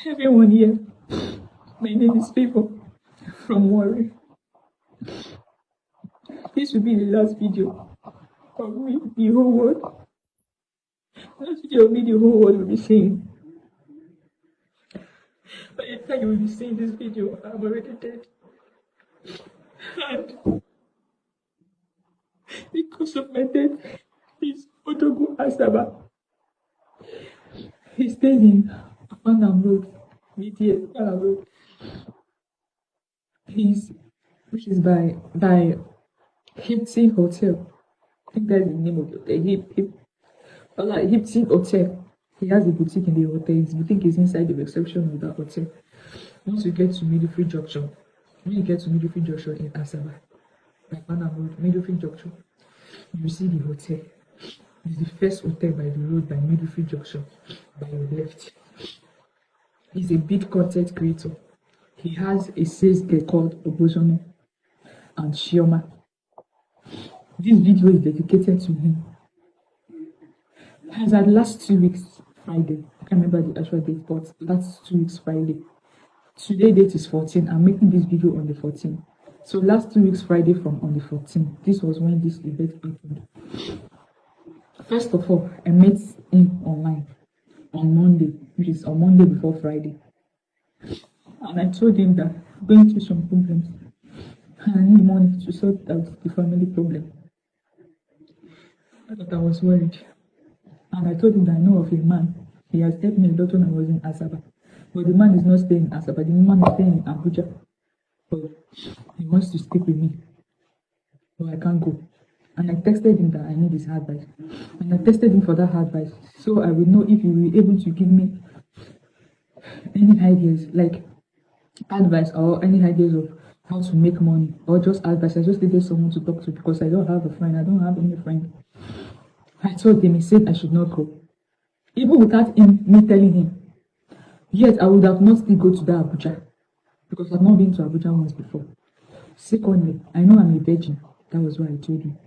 Everyone here, my name is Favour from Warri. This will be the last video of me, the whole world. Last video of me, the whole world will be seeing. By the time you will be seeing this video, I'm already dead. And because of my death, he's Otogu Asaba. He stays in Apanam Road, BTS Apanam Road. Which is by Hipsy Hotel. I think that's the name of the Hipsy Hotel. He has a boutique in the hotel. His boutique is inside the reception of that hotel. Once you get to Middlefield Junction, when you get to Middlefield Junction in Asaba, like Panam Road, Middlefield Junction, you see the hotel. It's the first hotel by the road by Middlefield Junction, by your left. He's a big content creator. He has a sales girl called Obozono and Shioma. This video is dedicated to him. As at last 2 weeks, Friday, I can't remember the actual date, but last 2 weeks, Friday. Today date is 14. I'm making this video on the 14th. So last 2 weeks, Friday from on the 14th. This was when this event happened. First of all, I met him online on Monday, which is on Monday before Friday. And I told him that I'm going through some problems and I need money to sort out the family problem. I thought I was worried. And I told him that I know of a man. He has helped me a lot when I was in Asaba. But the man is not staying in Asaba. The man is staying in Abuja. But he wants to stick with me. But I can't go. And I texted him that I need his advice. And I tested him for that advice. So I will know if he will be able to give me any ideas, like advice or any ideas of how to make money. Or just advice. I just needed someone to talk to because I don't have a friend. I don't have any friend. I told him, he said I should not go. Even without me telling him. Yet I would have not still go to that Abuja. Because I've not been to Abuja once before. Secondly, I know I'm a virgin. That was what I told him.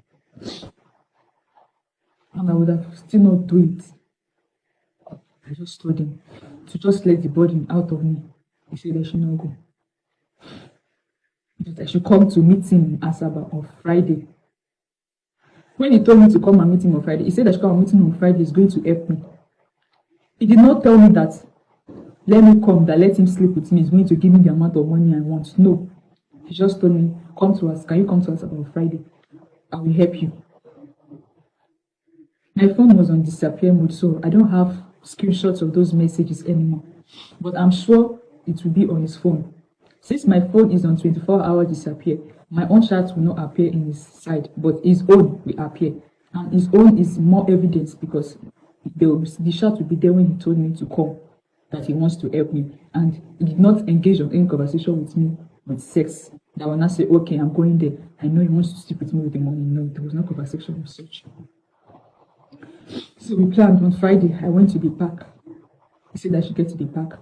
And I would have still not do it. I just told him to just let the burden out of me. He said I should not go. That I should come to meet him in Asaba on Friday. When he told me to come and meet him on Friday, he said I should come and meet him on Friday. He's going to help me. He did not tell me that, let me come, that let him sleep with me. He's going to give me the amount of money I want. No. He just told me, come to us. Can you come to us on Friday? I will help you. My phone was on disappear mode, so I don't have screenshots of those messages anymore. But I'm sure it will be on his phone. Since my phone is on 24-hour disappear, my own chat will not appear in his side, but his own will appear. And his own is more evidence because the chat will be there when he told me to come, that he wants to help me. And he did not engage on any conversation with me with sex. That will not say, okay, I'm going there. I know he wants to sleep with me with the money. No, there was no conversation of such. So we planned on Friday. I went to the park. He said I should get to the park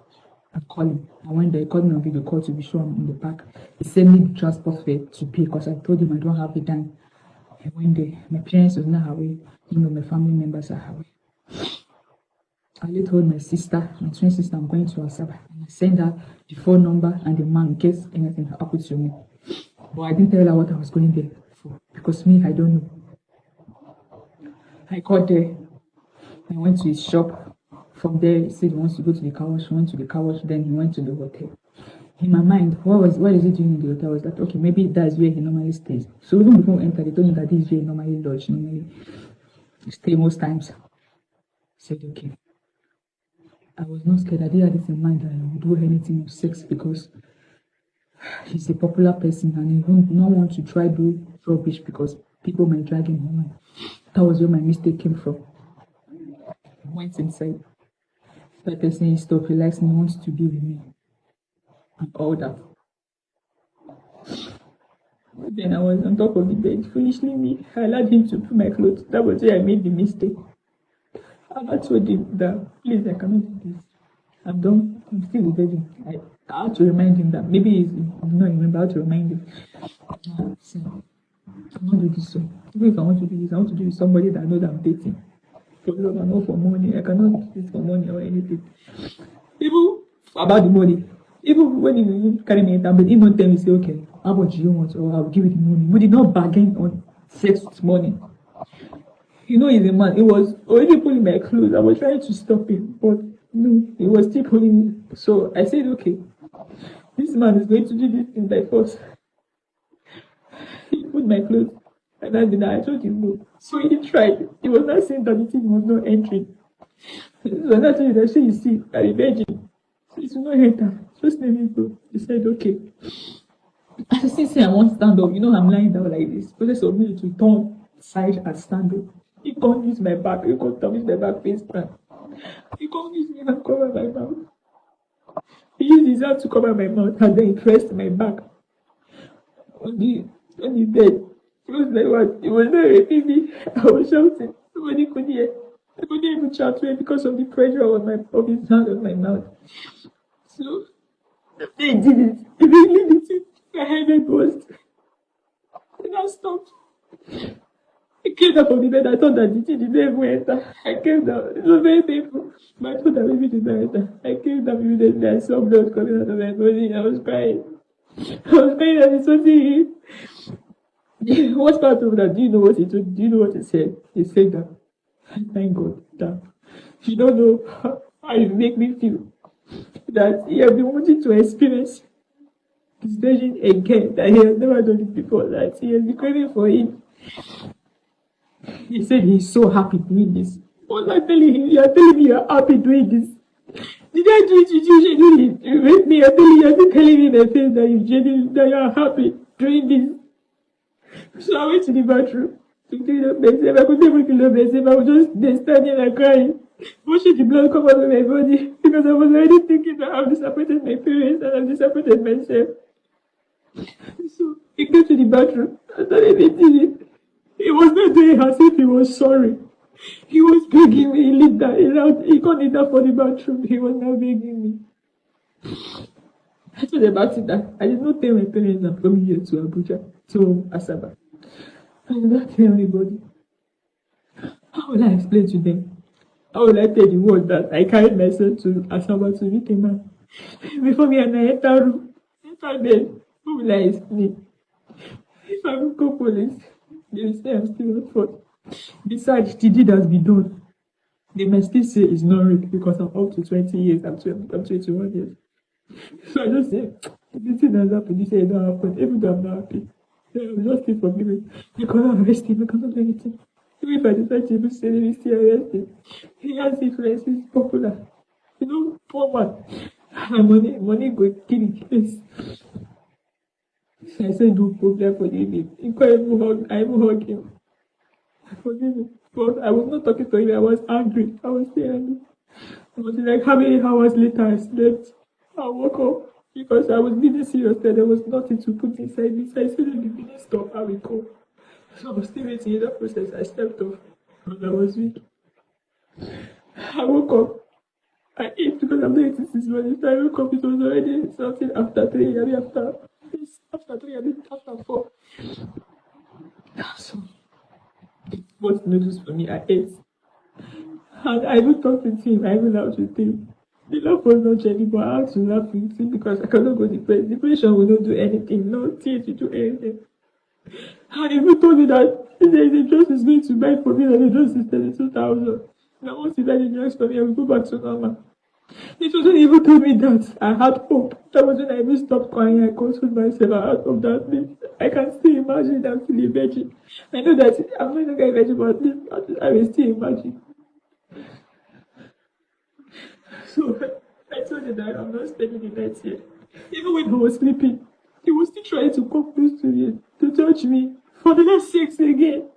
and call him. I went there, called him on video call to be sure I'm in the park. He sent me the transport fare to pay because I told him I don't have a dime. I went there. My parents were not away. My family members are away. I told my sister, my twin sister, I'm going to Asaba. And I sent her the phone number and the man in case anything happened to me. But I didn't tell her what I was going there for because me, I don't know. I got there. I went to his shop. From there, he said he wants to go to the car wash. He went to the car wash, then he went to the hotel. In my mind, what is he doing in the hotel? I was like, okay, maybe that's where he normally stays. So even before we entered, they told me that this is where he normally lodge, normally stay most times. I said, okay. I was not scared. I didn't have it in mind that I would do anything of sex because he's a popular person and he would not want to try to do rubbish because people might drag him online. That was where my mistake came from. I went inside. That person stop, he likes me, wants to be with me. And all that. Then I was on top of the bed, foolishly me. I allowed him to put my clothes. That was where I made the mistake. And I told him that, please, I cannot do this. I'm done. I'm still a baby. I had to remind him that. Maybe he's not remember how to remind him. So, I'm not doing this. So, even if I want to do this, I want to do it with somebody that I know that I'm dating. for love and not for money. I cannot do this for money or anything. Even about the money. Even when you carry me down, but he not tell me, say, okay, how much do you want? Or I'll give you the money. We did not bargain on sex with money. You know, he's a man. He was already pulling my clothes. I was trying to stop him, but no, he was still pulling me. So I said, okay, this man is going to do this thing by force. He put my clothes, and I told him no. So he tried. He was not saying that the thing was not entering. So I told him that, you see, I'm a virgin. So it will not enter. Just let me go. He said, okay. As I say, I won't stand up. You know, I'm lying down like this. Process of me to turn side and stand up. He can't use my back. He can't use my back face plan. He can't use me and cover my mouth. He used his hand to cover my mouth and then he pressed my back on the bed. It was like what? It was not raping me. I was shouting. Nobody could hear. I couldn't even shout to him because of the pressure of his hand on my mouth. So they did it. They really did it. My head burst. And I stopped. I came down from the bed. I thought that the thing didn't even enter. I came down. It was very painful. But I thought that maybe it didn't enter. I came down immediately. I saw blood coming out of my body. I was crying. I was crying and it was him. What part of that? Do you know what he told? Do you know what he said? He said that, thank God that you don't know how you make me feel. That he has been wanting to experience this version again. That he has never done it before. That he has been craving for it. He said he's so happy doing this. What I'm telling him, you're telling me you're happy doing this. Did I do it with you genuinely? You make me, you're telling me in the face that you're happy doing this. So I went to the bathroom to clean up myself. I couldn't even clean up myself. I was just there standing and crying, watching the blood come out of my body because I was already thinking that I've disappointed my parents and I've disappointed myself. So he came to the bathroom and started beating it. He was not doing as if he was sorry. He was begging me. He can't leave that for the bathroom. He was now begging me. I told about it that I did not tell my parents I'm coming here to Abuja, to Asaba. I did not tell anybody. How will I explain to them? How will I tell the world that I carried myself to Asaba to meet a man? Before me and I enter room, bed, who will I explain? If I will call police, they will say I'm still at fault. Besides, the deed has been done. They may still say it's not rape because I'm up to 20 years, I'm 21 years. So I just say, the thing has happened, this ain't not happened, even though I'm not happy. I'm just still forgiven. They cannot arrest him, they cannot do anything. Even if I decide to even say they still arrest him. He has influence, he's popular. You know, poor man. And money go kill his face. I said, no problem, forgive him. I even hug him. Forgive him. But I was not talking to him, I was angry. I was still angry. I was like, how many hours later I slept? I woke up because I was really serious that there was nothing to put inside me. So I said, if the bleeding stop, I will go. So I was still waiting in that process. I slept off because I was weak. I woke up. I ate because I'm not eating since morning. So I woke up, it was already something after 3, after 4. So it was noodles for me. I ate. And I even talked with him. I even laughed with him. The laugh was not genuine, but I had to laugh with him because I cannot go depressed. Depression will not do anything. No tears will do anything. And he even told me that the dress is going to buy for me and the dress is 32,000. Now once he buy the dress for me, I will go back to normal. It wasn't even told me that I had hope. That was when I even stopped crying. I consoled myself. I had hope that I can still imagine that I'm still a virgin. I know that I'm not a virgin, but at least I will still imagine. So I told him that I'm not spending the night here. Even when he was sleeping, he was still trying to come close to me, to touch me for the next 6 again.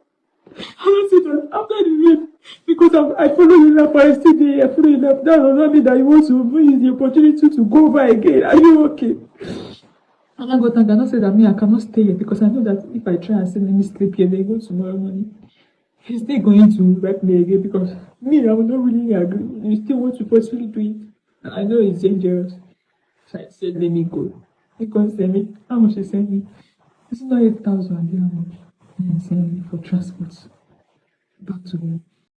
I said that after the rape, because I follow you now for yesterday, I follow you now. That does not mean that you want to use the opportunity to go over again. Are you okay? And I got angry and I said that I cannot stay here because I know that if I try and say let me sleep here, they go tomorrow morning. He's still going to rape me again because I will not really agree. You still want to possibly do it. And I know it's dangerous. So I said, let me go. He can't send me. How much he sent me? It's not 8,000. How much? And he sent me for transport back to home.